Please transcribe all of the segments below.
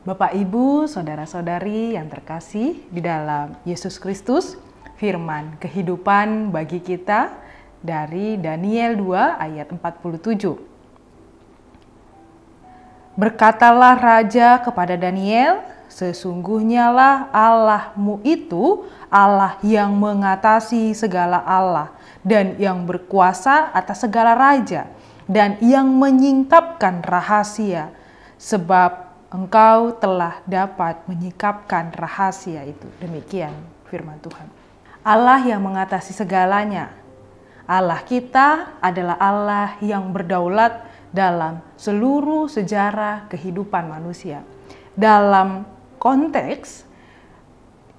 Bapak, Ibu, saudara-saudari yang terkasih di dalam Yesus Kristus, firman kehidupan bagi kita dari Daniel 2 ayat 47. Berkatalah raja kepada Daniel, sesungguhnya lah Allahmu itu Allah yang mengatasi segala Allah dan yang berkuasa atas segala raja dan yang menyingkapkan rahasia, sebab engkau telah dapat menyingkapkan rahasia itu. Demikian firman Tuhan. Allah yang mengatasi segalanya. Allah kita adalah Allah yang berdaulat dalam seluruh sejarah kehidupan manusia. Dalam konteks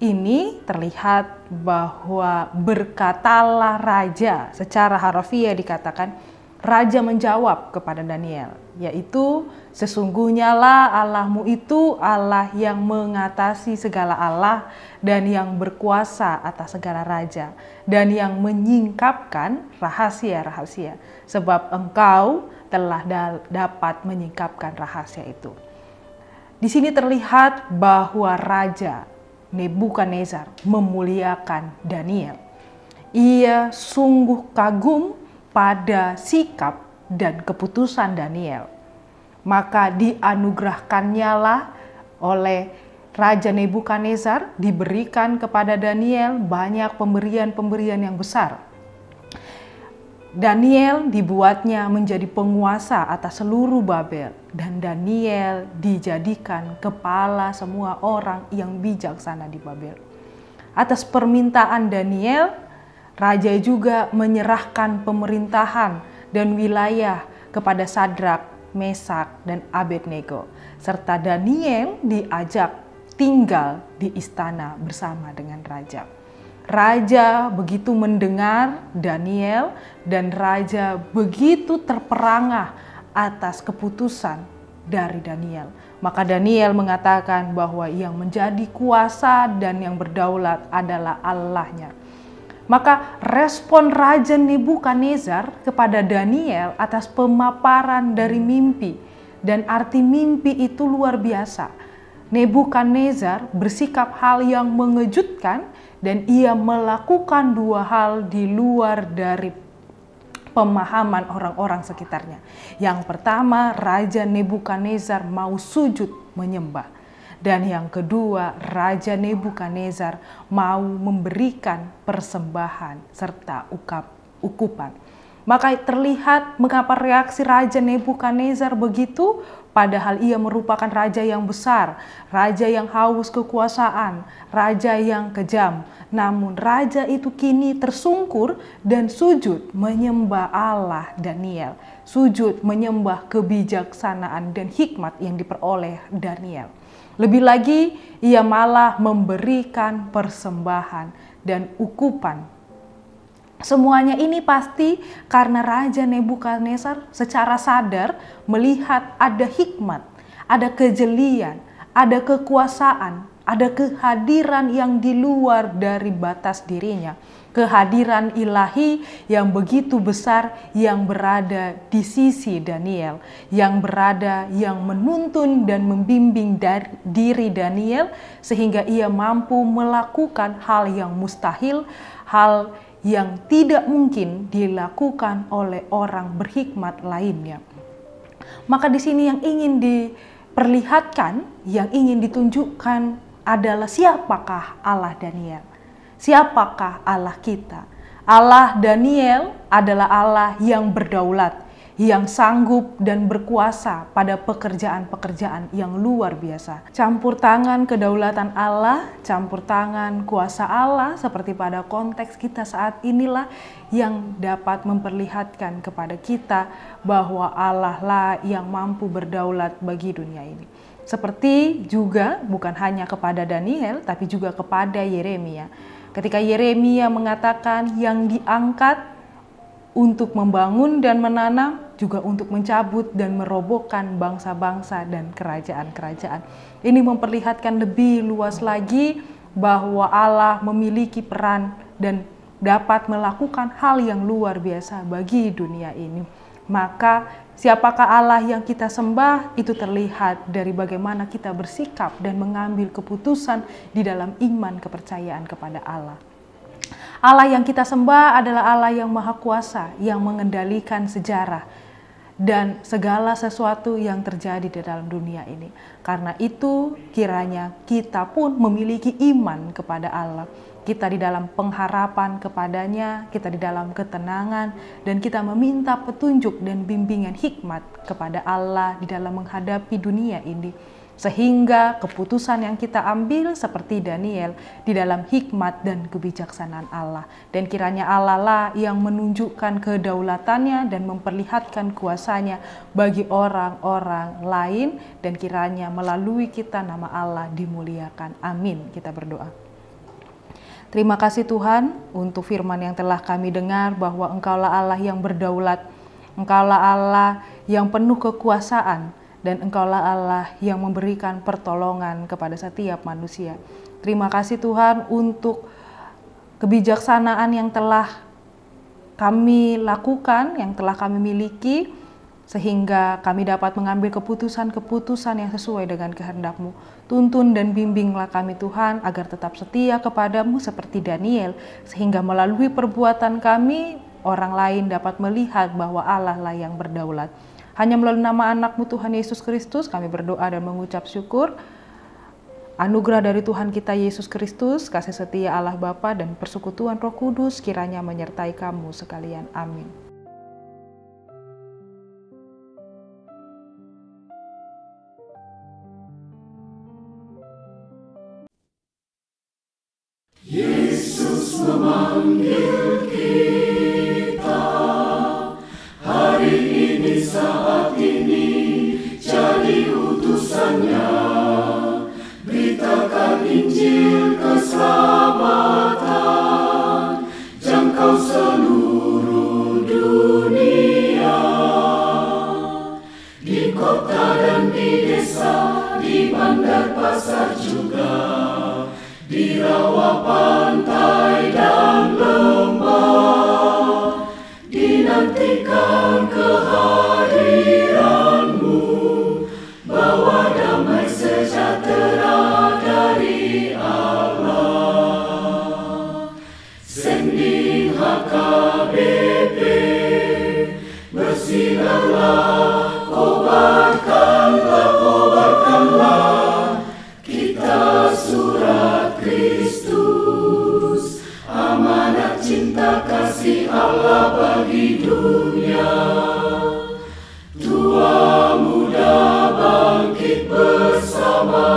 ini terlihat bahwa berkatalah raja, secara harfiah dikatakan raja menjawab kepada Daniel, yaitu sesungguhnya lah Allahmu itu Allah yang mengatasi segala Allah dan yang berkuasa atas segala raja dan yang menyingkapkan rahasia-rahasia, sebab engkau telah dapat menyingkapkan rahasia itu. Di sini terlihat bahwa Raja Nebukadnezar memuliakan Daniel. Ia sungguh kagum pada sikap dan keputusan Daniel. Maka dianugerahkannya lah oleh Raja Nebukadnezar, diberikan kepada Daniel banyak pemberian-pemberian yang besar. Daniel dibuatnya menjadi penguasa atas seluruh Babel, dan Daniel dijadikan kepala semua orang yang bijaksana di Babel. Atas permintaan Daniel, raja juga menyerahkan pemerintahan dan wilayah kepada Sadrak, Mesak, dan Abednego, serta Daniel diajak tinggal di istana bersama dengan raja. Raja begitu mendengar Daniel dan raja begitu terperangah atas keputusan dari Daniel. Maka Daniel mengatakan bahwa yang menjadi kuasa dan yang berdaulat adalah Allahnya. Maka respon Raja Nebukadnezar kepada Daniel atas pemaparan dari mimpi, dan arti mimpi itu luar biasa. Nebukadnezar bersikap hal yang mengejutkan dan ia melakukan dua hal di luar dari pemahaman orang-orang sekitarnya. Yang pertama, Raja Nebukadnezar mau sujud menyembah. Dan yang kedua, Raja Nebukadnezar mau memberikan persembahan serta ukupan. Maka terlihat mengapa reaksi Raja Nebukadnezar begitu, padahal ia merupakan raja yang besar, raja yang haus kekuasaan, raja yang kejam. Namun raja itu kini tersungkur dan sujud menyembah Allah Daniel, sujud menyembah kebijaksanaan dan hikmat yang diperoleh Daniel. Lebih lagi, ia malah memberikan persembahan dan ukupan. Semuanya ini pasti karena Raja Nebukadnezar secara sadar melihat ada hikmat, ada kejelian, ada kekuasaan, ada kehadiran yang di luar dari batas dirinya. Kehadiran ilahi yang begitu besar yang berada di sisi Daniel, yang menuntun dan membimbing diri Daniel sehingga ia mampu melakukan hal yang mustahil, hal yang tidak mungkin dilakukan oleh orang berhikmat lainnya. Maka di sini yang ingin diperlihatkan, yang ingin ditunjukkan adalah siapakah Allah Daniel. Siapakah Allah kita? Allah Daniel adalah Allah yang berdaulat, yang sanggup dan berkuasa pada pekerjaan-pekerjaan yang luar biasa. Campur tangan kedaulatan Allah, campur tangan kuasa Allah seperti pada konteks kita saat inilah yang dapat memperlihatkan kepada kita bahwa Allah lah yang mampu berdaulat bagi dunia ini. Seperti juga bukan hanya kepada Daniel, tapi juga kepada Yeremia. Ketika Yeremia mengatakan yang diangkat untuk membangun dan menanam, juga untuk mencabut dan merobohkan bangsa-bangsa dan kerajaan-kerajaan. Ini memperlihatkan lebih luas lagi bahwa Allah memiliki peran dan dapat melakukan hal yang luar biasa bagi dunia ini. Maka Siapakah Allah yang kita sembah? Itu terlihat dari bagaimana kita bersikap dan mengambil keputusan di dalam iman kepercayaan kepada Allah. Allah yang kita sembah adalah Allah yang Maha Kuasa, yang mengendalikan sejarah dan segala sesuatu yang terjadi di dalam dunia ini. Karena itu kiranya kita pun memiliki iman kepada Allah. Kita di dalam pengharapan kepadanya, kita di dalam ketenangan, dan kita meminta petunjuk dan bimbingan hikmat kepada Allah di dalam menghadapi dunia ini. Sehingga keputusan yang kita ambil seperti Daniel di dalam hikmat dan kebijaksanaan Allah. Dan kiranya Allah lah yang menunjukkan kedaulatannya dan memperlihatkan kuasanya bagi orang-orang lain. Dan kiranya melalui kita nama Allah dimuliakan. Amin. Kita berdoa. Terima kasih Tuhan untuk firman yang telah kami dengar bahwa Engkaulah Allah yang berdaulat, Engkaulah Allah yang penuh kekuasaan, dan Engkaulah Allah yang memberikan pertolongan kepada setiap manusia. Terima kasih Tuhan untuk kebijaksanaan yang telah kami lakukan, yang telah kami miliki, sehingga kami dapat mengambil keputusan-keputusan yang sesuai dengan kehendak-Mu. Tuntun dan bimbinglah kami Tuhan agar tetap setia kepadamu seperti Daniel, sehingga melalui perbuatan kami orang lain dapat melihat bahwa Allah lah yang berdaulat. Hanya melalui nama anak-Mu Tuhan Yesus Kristus kami berdoa dan mengucap syukur. Anugerah dari Tuhan kita Yesus Kristus, kasih setia Allah Bapa dan persekutuan Roh Kudus kiranya menyertai kamu sekalian. Amin. Yesus memanggil kita hari ini, saat ini, jadi utusannya. Beritakan Injil keselamatan, jangkau seluruh dunia. Di kota dan di desa, di bandar pasar juga, di rawa pantai dan lembah, dinantikan kehadiran-Mu, bawa damai sejahtera dari Allah. Sending HKBP, bersinarlah, kobarkanlah, kita surat Kristus, amanat cinta kasih Allah bagi dunia. Tua muda bangkit bersama,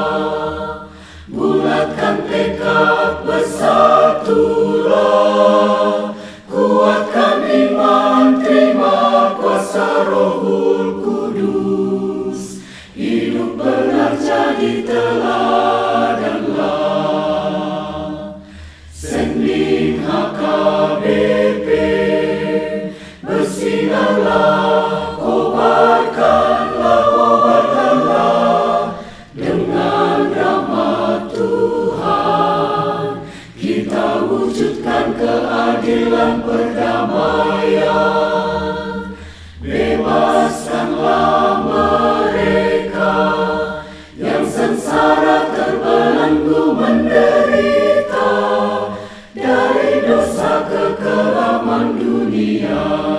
bulatkan tekad, bersatulah, kuatkan iman, terima kuasa Rohul Kudus, hidup benar jadi teladanlah. Sending HKBP, bersinarlah, kobarkanlah, dengan rahmat Tuhan kita wujudkan keadilan perdamaian. Bebaskanlah mereka yang sengsara terbelenggu menderita dari dosa kekelaman dunia.